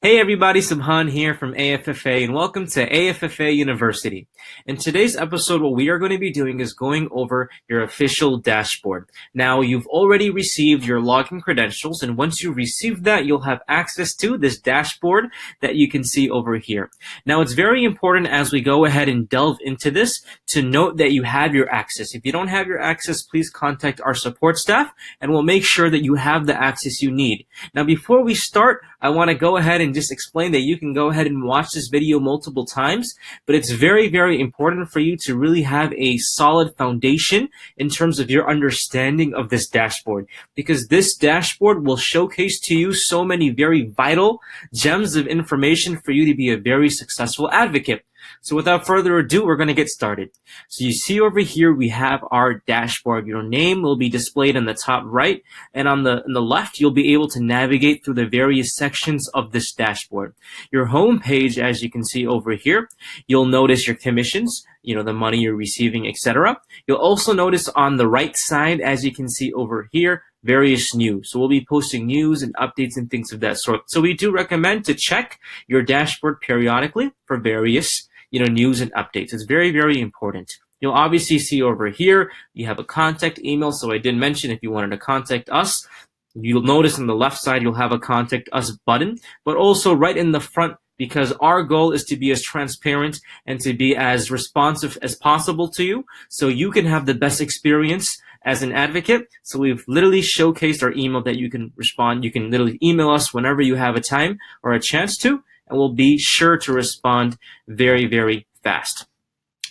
Hey everybody, Subhan here from AFFA and welcome to AFFA University. In today's episode, what we are going to be doing is going over your official dashboard. Now, you've already received your login credentials, and once you receive that, you'll have access to this dashboard that you can see over here. Now, it's very important as we go ahead and delve into this to note that you have your access. If you don't have your access, please contact our support staff and we'll make sure that you have the access you need. Now, before we start, I want to go ahead and just explain that you can go ahead and watch this video multiple times, but it's very, very important for you to really have a solid foundation in terms of your understanding of this dashboard, because this dashboard will showcase to you so many very vital gems of information for you to be a very successful advocate. So without further ado, we're going to get started. So you see over here, we have our dashboard. Your name will be displayed on the top right, and on the left, you'll be able to navigate through the various sections of this dashboard. Your home page, as you can see over here, you'll notice your commissions, the money you're receiving, etc. You'll also notice on the right side, as you can see over here, various news. So we'll be posting news and updates and things of that sort. So we do recommend to check your dashboard periodically for various news and updates. It's very, very important. You'll obviously see over here, you have a contact email. So I did mention if you wanted to contact us, you'll notice on the left side, you'll have a contact us button, but also right in the front, because our goal is to be as transparent and to be as responsive as possible to you so you can have the best experience as an advocate. So we've literally showcased our email that you can respond. You can literally email us whenever you have a time or a chance to, and we'll be sure to respond very, very fast.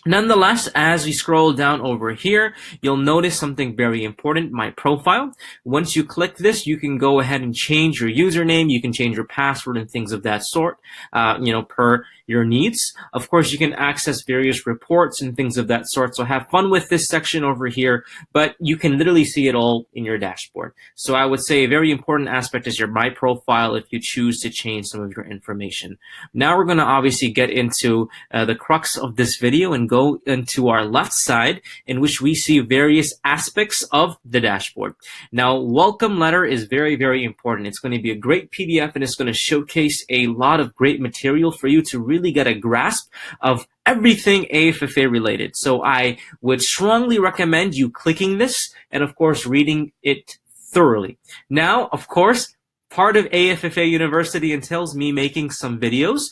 Nonetheless, as we scroll down over here, you'll notice something very important, my profile. Once you click this, you can go ahead and change your username, you can change your password and things of that sort, per your needs. Of course, you can access various reports and things of that sort, so have fun with this section over here, but you can literally see it all in your dashboard. So I would say a very important aspect is your My Profile if you choose to change some of your information. Now we're going to obviously get into the crux of this video and go into our left side, in which we see various aspects of the dashboard. Now, welcome letter is very, very important. It's going to be a great PDF, and it's going to showcase a lot of great material for you to really get a grasp of everything AFFA related. So I would strongly recommend you clicking this and, of course, reading it thoroughly. Now, of course, part of AFFA University entails me making some videos,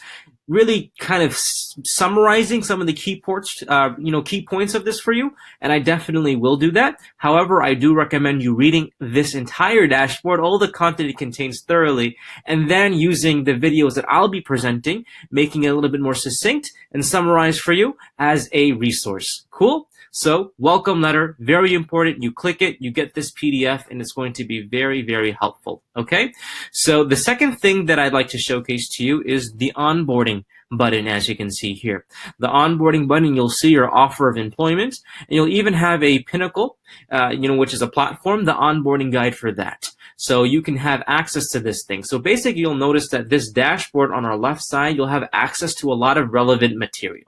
really kind of summarizing some of the key points of this for you, and I definitely will do that. However, I do recommend you reading this entire dashboard, all the content it contains thoroughly, and then using the videos that I'll be presenting, making it a little bit more succinct and summarized for you as a resource. Cool? So, welcome letter, very important. You click it, you get this PDF, and it's going to be very, very helpful. Okay? So, the second thing that I'd like to showcase to you is the onboarding button, as you can see here. The onboarding button, you'll see your offer of employment, and you'll even have a Pinnacle, which is a platform, the onboarding guide for that. So you can have access to this thing. So basically, you'll notice that this dashboard on our left side, you'll have access to a lot of relevant material.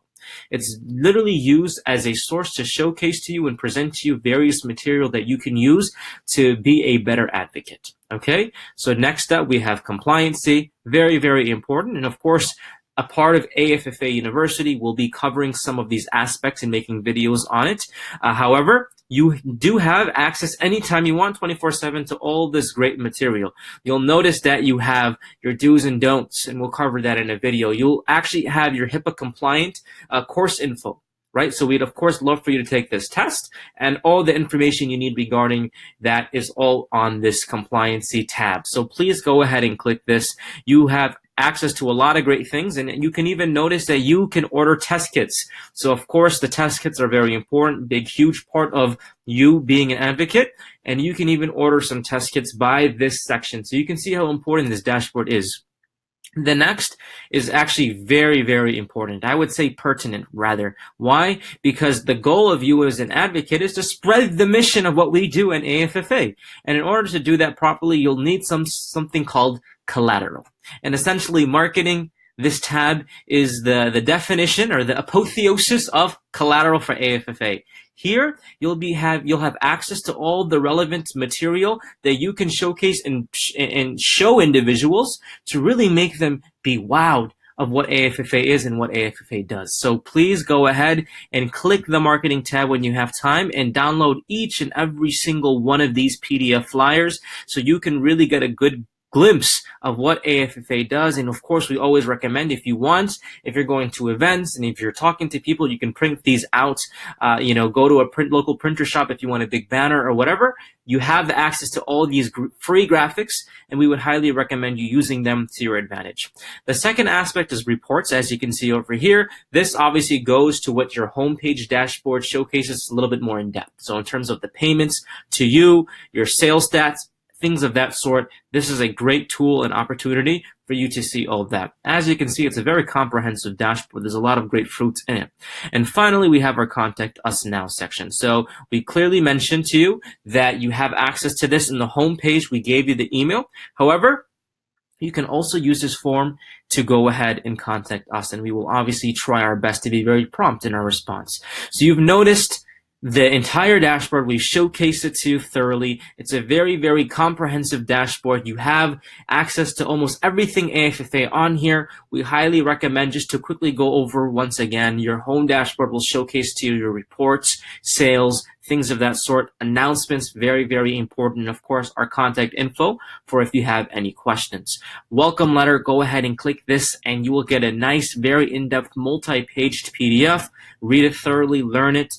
It's literally used as a source to showcase to you and present to you various material that you can use to be a better advocate. Okay? So next up, we have compliancy. Very, very important. And of course, a part of AFFA University will be covering some of these aspects and making videos on it. However, you do have access anytime you want, 24/7, to all this great material. You'll notice that you have your do's and don'ts, and we'll cover that in a video. You'll actually have your HIPAA compliant course info, right? So we'd, of course, love for you to take this test, and all the information you need regarding that is all on this compliancy tab. So please go ahead and click this. You have access to a lot of great things, and you can even notice that you can order test kits. So of course, the test kits are very important, big, huge part of you being an advocate, and you can even order some test kits by this section. So you can see how important this dashboard is. The next is actually very, very important. I would say pertinent, rather. Why? Because the goal of you as an advocate is to spread the mission of what we do at AFFA. And in order to do that properly, you'll need something called collateral. And essentially, marketing, this tab is the definition or the apotheosis of collateral for AFFA. Here, you'll have access to all the relevant material that you can showcase and show individuals to really make them be wowed of what AFFA is and what AFFA does. So please go ahead and click the marketing tab when you have time and download each and every single one of these PDF flyers so you can really get a good glimpse of what AFFA does. And of course, we always recommend, if you're going to events and if you're talking to people, you can print these out, go to a local printer shop if you want a big banner or whatever. You have the access to all these free graphics, and we would highly recommend you using them to your advantage. The second aspect is reports. As you can see over here, this obviously goes to what your homepage dashboard showcases a little bit more in depth. So in terms of the payments to you, your sales stats, things of that sort, this is a great tool and opportunity for you to see all of that. As you can see, it's a very comprehensive dashboard. There's a lot of great fruits in it. And finally, we have our Contact Us Now section. So we clearly mentioned to you that you have access to this in the home page. We gave you the email. However, you can also use this form to go ahead and contact us, and we will obviously try our best to be very prompt in our response. So you've noticed the entire dashboard. We showcased it to you thoroughly. It's a very, very comprehensive dashboard. You have access to almost everything AFFA on here. We highly recommend, just to quickly go over once again, your home dashboard will showcase to you your reports, sales, things of that sort, announcements, very, very important. And of course, our contact info for if you have any questions. Welcome letter, go ahead and click this and you will get a nice, very in-depth multi-paged PDF. Read it thoroughly, learn it.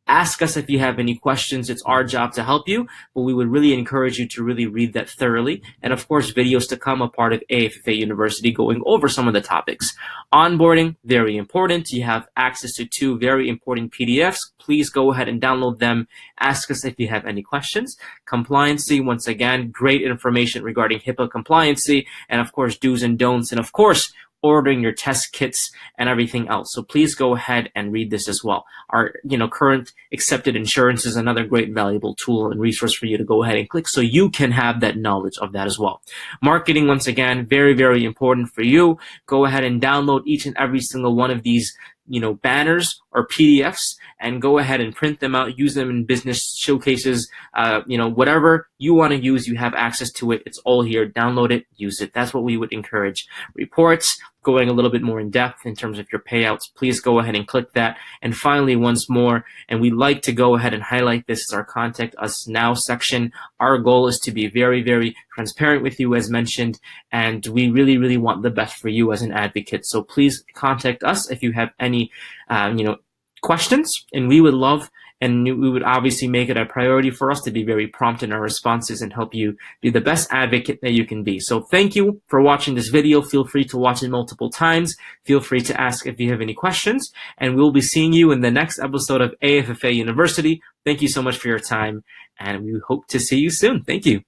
Ask us if you have any questions. It's our job to help you, but we would really encourage you to really read that thoroughly. And of course, videos to come, a part of AFFA University, going over some of the topics. Onboarding, very important. You have access to 2 very important PDFs. Please go ahead and download them. Ask us if you have any questions. Compliancy, once again, great information regarding HIPAA compliancy, and of course, do's and don'ts, and of course, ordering your test kits and everything else. So please go ahead and read this as well. Our current accepted insurance is another great valuable tool and resource for you to go ahead and click so you can have that knowledge of that as well. Marketing, once again, very, very important for you. Go ahead and download each and every single one of these banners or PDFs and go ahead and print them out, use them in business showcases, whatever you want to use, you have access to it. It's all here. Download it, use it. That's what we would encourage. Reports, going a little bit more in depth in terms of your payouts, please go ahead and click that. And finally, once more, and we like to go ahead and highlight this, is our Contact Us Now section. Our goal is to be very, very transparent with you, as mentioned, and we really, really want the best for you as an advocate. So please contact us if you have any, questions, and we would love, and we would obviously make it a priority for us to be very prompt in our responses and help you be the best advocate that you can be. So thank you for watching this video. Feel free to watch it multiple times. Feel free to ask if you have any questions, and we'll be seeing you in the next episode of AFFA University. Thank you so much for your time, and we hope to see you soon. Thank you.